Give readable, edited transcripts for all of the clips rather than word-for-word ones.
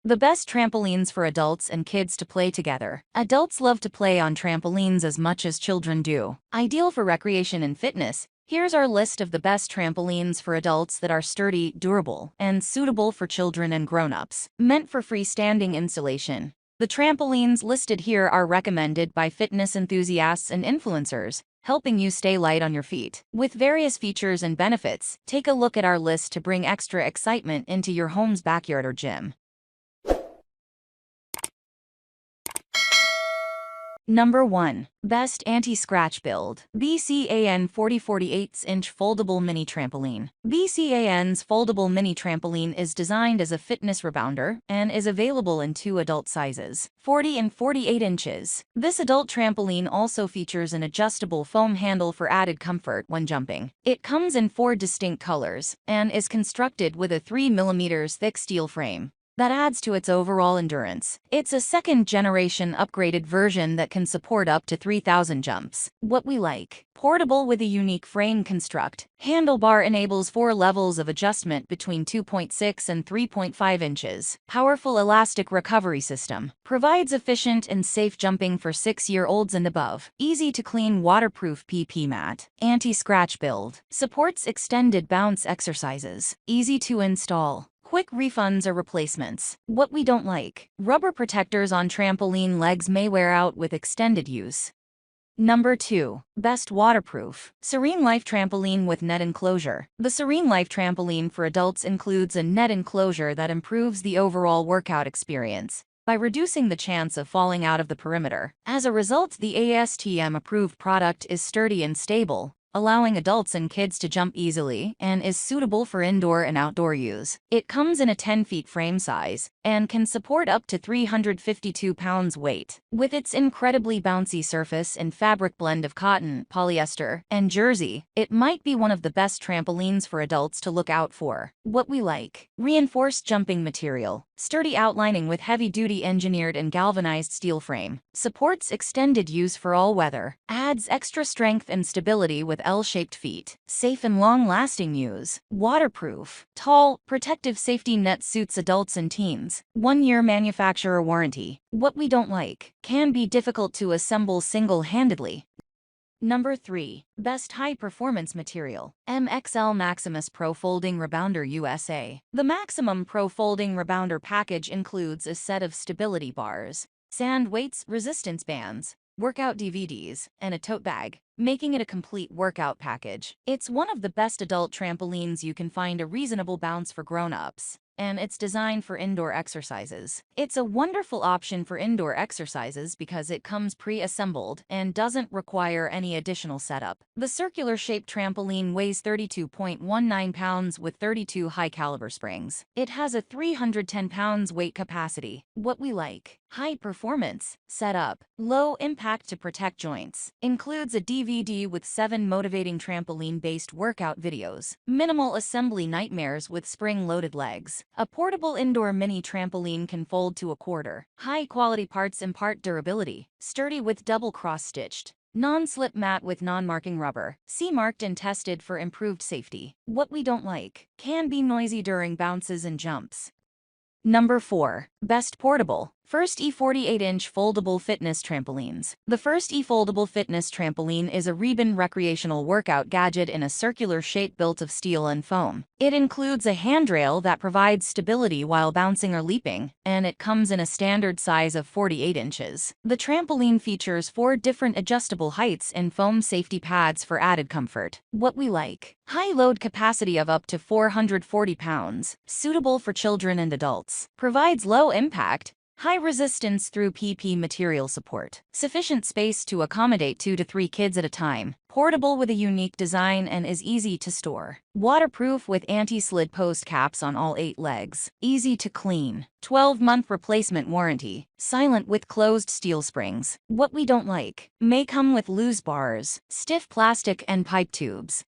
The best trampolines for adults and kids to play together. Adults love to play on trampolines as much as children do. Ideal for recreation and fitness, here's our list of the best trampolines for adults that are sturdy, durable, and suitable for children and grown-ups. Meant for freestanding installation. The trampolines listed here are recommended by fitness enthusiasts and influencers, helping you stay light on your feet. With various features and benefits, take a look at our list to bring extra excitement into your home's backyard or gym. Number 1. Best Anti-Scratch Build. BCAN 40/48-inch Foldable Mini Trampoline. BCAN's Foldable Mini Trampoline is designed as a fitness rebounder and is available in two adult sizes, 40 and 48 inches. This adult trampoline also features an adjustable foam handle for added comfort when jumping. It comes in 4 distinct colors and is constructed with a 3 mm thick steel frame that adds to its overall endurance. It's a second-generation upgraded version that can support up to 3,000 jumps. What we like. Portable with a unique frame construct. Handlebar enables 4 levels of adjustment between 2.6 and 3.5 inches. Powerful elastic recovery system. Provides efficient and safe jumping for 6-year-olds and above. Easy to clean waterproof PP mat. Anti-scratch build. Supports extended bounce exercises. Easy to install. Quick refunds or replacements. What we don't like. Rubber protectors on trampoline legs may wear out with extended use. Number 2. Best Waterproof. Serene Life Trampoline with Net Enclosure. The Serene Life Trampoline for adults includes a net enclosure that improves the overall workout experience by reducing the chance of falling out of the perimeter. As a result, the ASTM-approved product is sturdy and stable, allowing adults and kids to jump easily, and is suitable for indoor and outdoor use. It comes in a 10 feet frame size and can support up to 352 pounds weight. With its incredibly bouncy surface and fabric blend of cotton, polyester, and jersey, it might be one of the best trampolines for adults to look out for. What we like. Reinforced jumping material. Sturdy outlining with heavy-duty engineered and galvanized steel frame. Supports extended use for all weather. Adds extra strength and stability with L-shaped feet. Safe and long-lasting use. Waterproof. Tall, protective safety net suits adults and teens. 1-year manufacturer warranty. What we don't like. Can be difficult to assemble single-handedly. Number 3. Best High-Performance Material. MXL Maximus Pro Folding Rebounder USA. The Maximum Pro Folding Rebounder package includes a set of stability bars, sand weights, resistance bands, workout DVDs, and a tote bag, making it a complete workout package. It's one of the best adult trampolines you can find a reasonable bounce for grown-ups, and it's designed for indoor exercises. It's a wonderful option for indoor exercises because it comes pre-assembled and doesn't require any additional setup. The circular-shaped trampoline weighs 32.19 pounds with 32 high-caliber springs. It has a 310 pounds weight capacity. What we like. High performance. Setup. Low impact to protect joints. Includes a DVD with 7 motivating trampoline-based workout videos. Minimal assembly nightmares with spring-loaded legs. A portable indoor mini trampoline can fold to a quarter. High-quality parts impart durability. Sturdy with double cross-stitched. Non-slip mat with non-marking rubber. C-marked and tested for improved safety. What we don't like. Can be noisy during bounces and jumps. Number 4. Best Portable. First E48-inch Foldable Fitness Trampolines. The First E-Foldable Fitness Trampoline is a ribbon recreational workout gadget in a circular shape built of steel and foam. It includes a handrail that provides stability while bouncing or leaping, and it comes in a standard size of 48 inches. The trampoline features 4 different adjustable heights and foam safety pads for added comfort. What we like. High load capacity of up to 440 pounds. Suitable for children and adults. Provides low impact, high resistance through PP material support. Sufficient space to accommodate 2 to 3 kids at a time. Portable with a unique design and is easy to store. Waterproof with anti-slid post caps on all 8 legs. Easy to clean. 12-month replacement warranty. Silent with closed steel springs. What we don't like. May come with loose bars, stiff plastic and pipe tubes.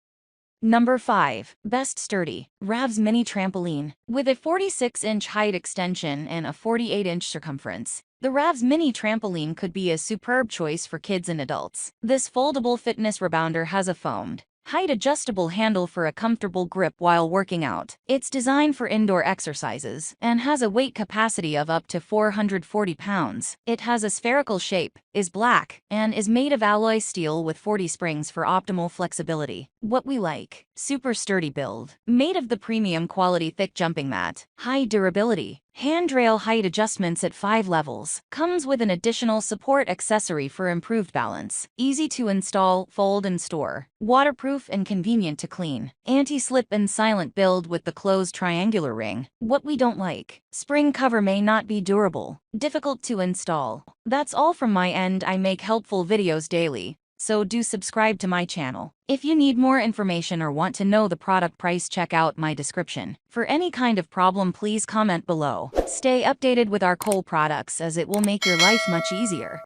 Number 5. Best Sturdy. RAVS Mini Trampoline. With a 46-inch height extension and a 48-inch circumference, the RAVS Mini Trampoline could be a superb choice for kids and adults. This foldable fitness rebounder has a foamed, Height adjustable handle for a comfortable grip while working out. It's designed for indoor exercises and has a weight capacity of up to 440 pounds. It has a spherical shape, is black, and is made of alloy steel with 40 springs for optimal flexibility. What we like: super sturdy build, made of the premium quality thick jumping mat, high durability, handrail height adjustments at 5 levels, comes with an additional support accessory for improved balance, easy to install, fold and store, waterproof and convenient to clean, anti-slip and silent build with the closed triangular ring. What we don't like: spring cover may not be durable, difficult to install. That's all from my end. I make helpful videos daily, so do subscribe to my channel. If you need more information or want to know the product price, check out my description. For any kind of problem, please comment below. Stay updated with our Cole products, as it will make your life much easier.